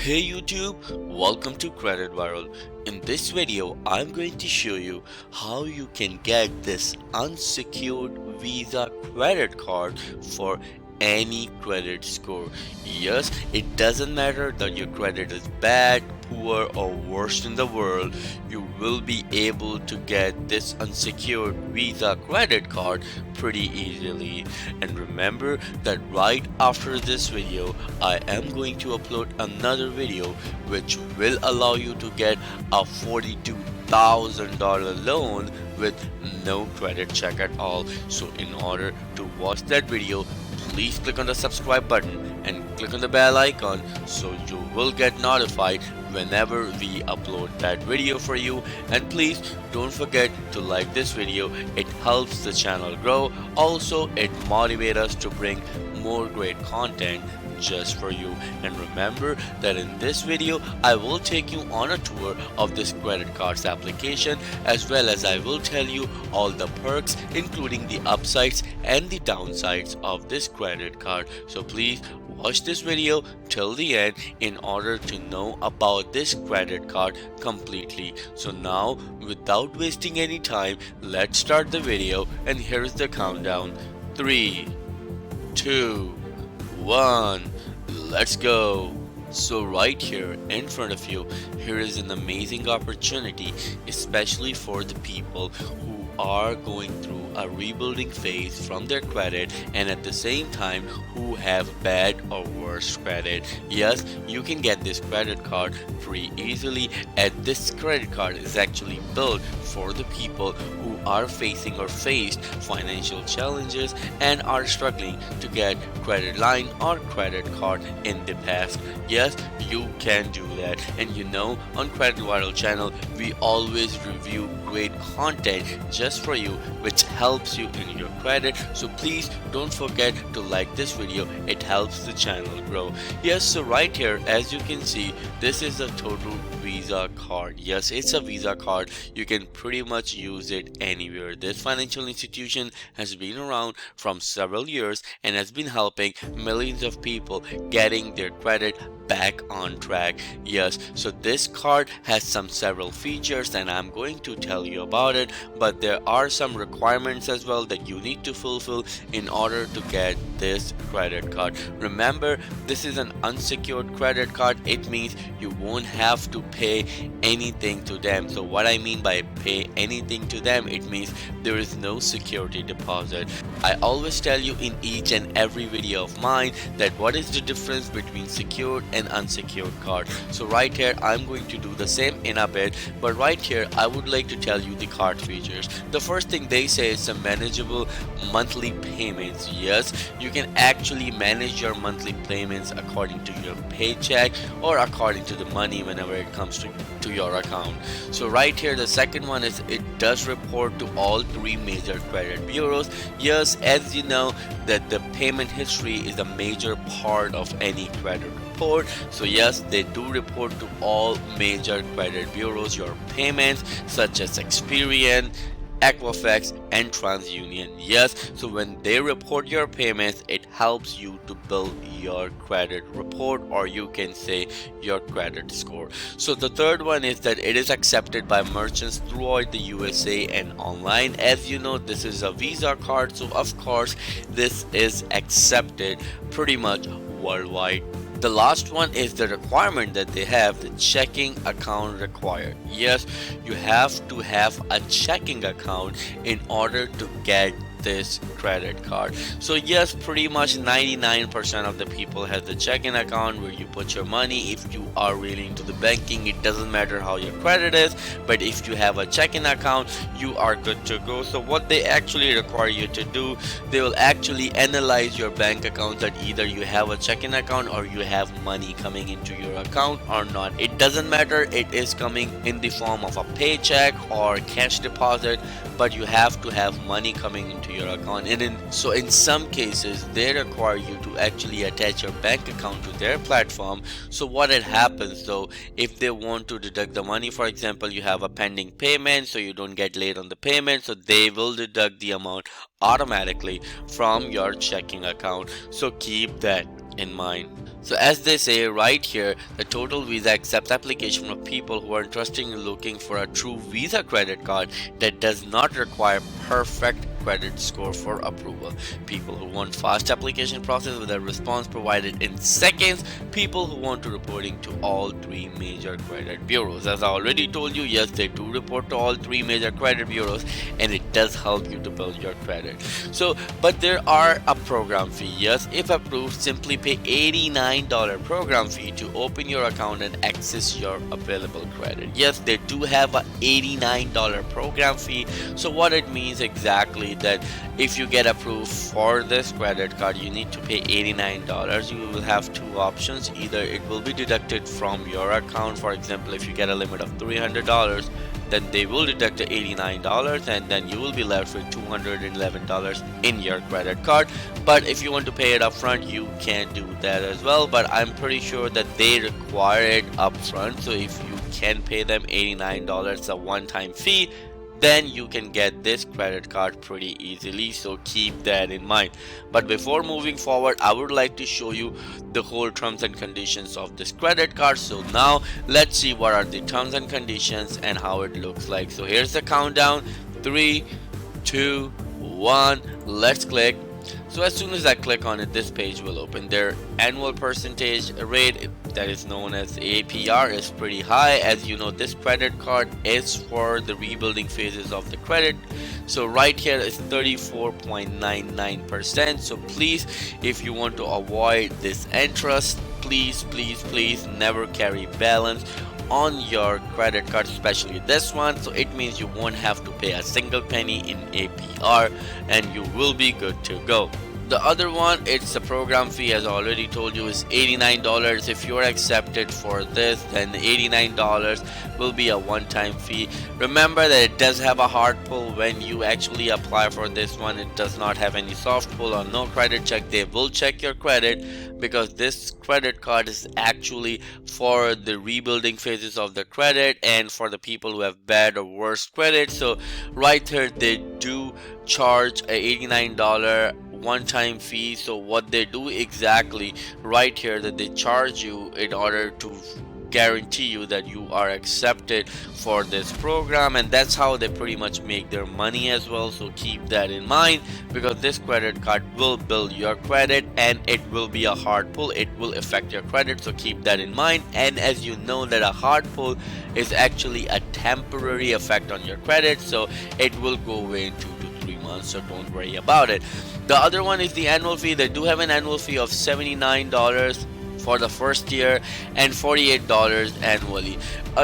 Hey YouTube, welcome to Credit Viral. In this video, I'm going to show you how you can get this unsecured Visa credit card for any credit score. Yes, it doesn't matter that your credit is bad, poor or worst in the world, you will be able to get this unsecured Visa credit card pretty easily. And remember that right after this video, I am going to upload another video which will allow you to get a $42,000 loan with no credit check at all. So in order to watch that video, please click on the subscribe button and click on the bell icon so you will get notified whenever we upload that video for you. And please don't forget to like this video, it helps the channel grow. Also, it motivates us to bring more great content just for you. And remember that in this video I will take you on a tour of this credit cards application, as well as I will tell you all the perks, including the upsides and the downsides of this credit card. So please watch this video till the end in order to know about this credit card completely. So now, without wasting any time, let's start the video, and here's the countdown. 3, 2, 1, let's go. So right here in front of you, here is an amazing opportunity, especially for the people who are going through a rebuilding phase from their credit, and at the same time who have bad or worse credit. Yes, you can get this credit card pretty easily, and this credit card is actually built for the people who are facing or faced financial challenges and are struggling to get credit line or credit card in the past. Yes, you can do that. And you know, on Credit Viral channel we always review great content just for you, which helps you in your credit. So please don't forget to like this video, it helps the channel grow. Yes, so right here, as you can see, this is a total Visa card. Yes, it's a Visa card. You can pretty much use it anywhere. This financial institution has been around from several years and has been helping millions of people getting their credit back on track. Yes, so this card has several features and I'm going to tell you about it, but there are some requirements as well that you need to fulfill in order to get this credit card. Remember, this is an unsecured credit card. It means you won't have to pay anything to them. So what I mean by pay anything to them, it means there is no security deposit. I always tell you in each and every video of mine that what is the difference between secured and unsecured card. So right here I'm going to do the same in a bit, but right here I would like to tell you the card features. The first thing they say is some manageable monthly payments. Yes, you can actually manage your monthly payments according to your paycheck or according to the money whenever it comes to your account. So right here, the second one is it does report to all 3 major credit bureaus. Yes, as you know that the payment history is a major part of any credit report. So yes, they do report to all major credit bureaus your payments, such as Experian, Equifax and TransUnion. Yes, so when they report your payments, it helps you to build your credit report, or you can say your credit score. So the third one is that it is accepted by merchants throughout the USA and online. As you know, this is a Visa card, so of course this is accepted pretty much worldwide. The last one is the requirement that they have, the checking account required. Yes, you have to have a checking account in order to get this credit card. So yes, pretty much 99% of the people have the checking account where you put your money. If you are really into the banking, it doesn't matter how your credit is, but if you have a checking account, you are good to go. So what they actually require you to do, they will actually analyze your bank account, that either you have a checking account or you have money coming into your account or not. It doesn't matter, it is coming in the form of a paycheck or cash deposit, but you have to have money coming into your account. And in some cases they require you to actually attach your bank account to their platform. So what it happens though, if they want to deduct the money, for example you have a pending payment, so you don't get late on the payment, so they will deduct the amount automatically from your checking account. So keep that in mind. So as they say right here, the Total Visa accepts application from people who are interested in looking for a true Visa credit card that does not require perfect credit score for approval. People who want fast application process with a response provided in seconds. People who want to reporting to all three major credit bureaus. As I already told you, yes, they do report to all three major credit bureaus, and it does help you to build your credit. So, but there are a program fee. Yes, if approved, simply pay $89 program fee to open your account and access your available credit. Yes, they do have a $89 program fee. So what it means exactly, that if you get approved for this credit card, you need to pay $89. You will have two options: either it will be deducted from your account. For example, if you get a limit of $300, then they will deduct the $89, and then you will be left with $211 in your credit card. But if you want to pay it upfront, you can do that as well, but I'm pretty sure that they require it upfront. So if you can pay them $89, a one-time fee, then you can get this credit card pretty easily. So keep that in mind. But before moving forward, I would like to show you the whole terms and conditions of this credit card. So now let's see what are the terms and conditions and how it looks like. So here's the countdown: 3, 2, 1, let's click. So as soon as I click on it, this page will open. Their annual percentage rate, that is known as APR, is pretty high. As you know, this credit card is for the rebuilding phases of the credit. So right here is 34.99%. So please, if you want to avoid this interest, please never carry balance on your credit card, especially this one. So it means you won't have to pay a single penny in APR, and you will be good to go. The other one, it's a program fee, as I already told you, is $89. If you're accepted for this, then $89 will be a one-time fee. Remember that it does have a hard pull when you actually apply for this one. It does not have any soft pull or no credit check. They will check your credit, because this credit card is actually for the rebuilding phases of the credit and for the people who have bad or worse credit. So right here, they do charge a $89 one-time fee. So what they do exactly right here, that they charge you in order to guarantee you that you are accepted for this program, and that's how they pretty much make their money as well. So keep that in mind, because this credit card will build your credit and it will be a hard pull. It will affect your credit, so keep that in mind. And as you know, that a hard pull is actually a temporary effect on your credit, so it will go away in 2 to 3 months, so don't worry about it. The other one is the annual fee. They do have an annual fee of $79 for the first year and $48 annually.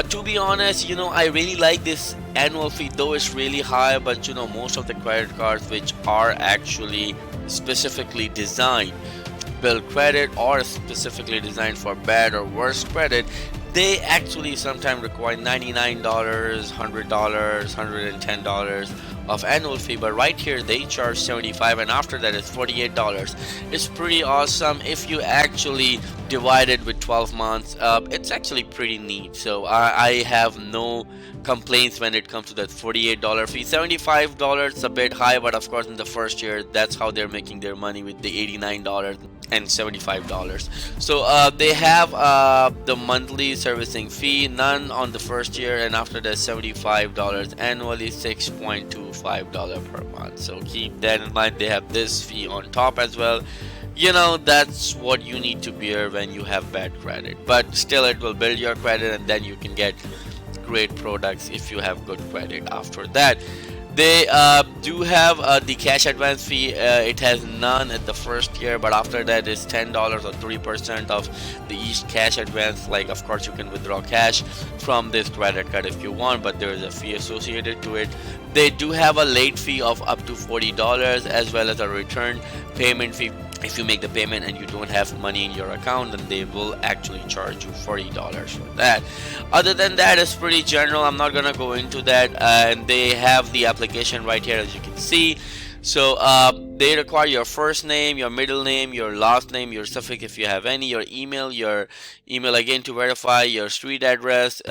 To be honest, you know, I really like this annual fee, though it's really high. But you know, most of the credit cards which are actually specifically designed to build credit, or specifically designed for bad or worse credit, they actually sometimes require $99, $100, $110 of annual fee. But right here they charge $75, and after that it's $48. It's pretty awesome. If you actually divide it with 12 months, it's actually pretty neat. So I have no complaints when it comes to that $48 fee. $75 a bit high, but of course in the first year, that's how they're making their money, with the $89 and $75. So they have the monthly servicing fee, none on the first year, and after that $75 annually, $6.25 per month. So keep that in mind. They have this fee on top as well. You know, that's what you need to bear when you have bad credit, but still it will build your credit, and then you can get great products if you have good credit after that. They do have the cash advance fee. It has none at the first year, but after that is $10 or 3% of the each cash advance. Like, of course you can withdraw cash from this credit card if you want, but there is a fee associated to it. They do have a late fee of up to $40, as well as a return payment fee. If you make the payment and you don't have money in your account, then they will actually charge you $40 for that. Other than that, it's pretty general. I'm not gonna go into that. And they have the application right here, as you can see. So They require your first name, your middle name, your last name, your suffix if you have any, your email again to verify, your street address,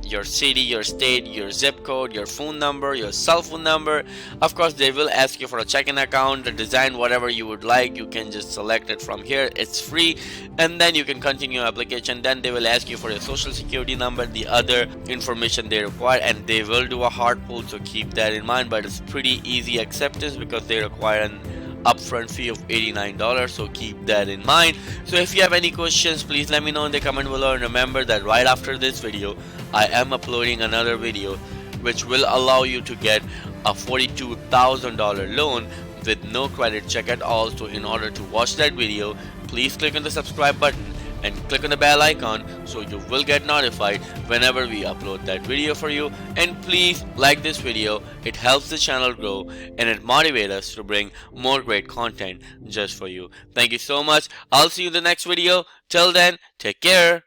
your city, your state, your zip code, your phone number, your cell phone number. Of course, they will ask you for a checking account, the design, whatever you would like. You can just select it from here. It's free, and then you can continue application. Then they will ask you for your social security number, the other information they require, and they will do a hard pull, so keep that in mind. But it's pretty easy acceptance because they require an upfront fee of $89, so keep that in mind. So if you have any questions, please let me know in the comment below, and remember that right after this video I am uploading another video which will allow you to get a $42,000 loan with no credit check at all. So in order to watch that video, please click on the subscribe button and click on the bell icon so you will get notified whenever we upload that video for you. And please like this video, it helps the channel grow and it motivates us to bring more great content just for you. Thank you so much. I'll see you in the next video. Till then, take care.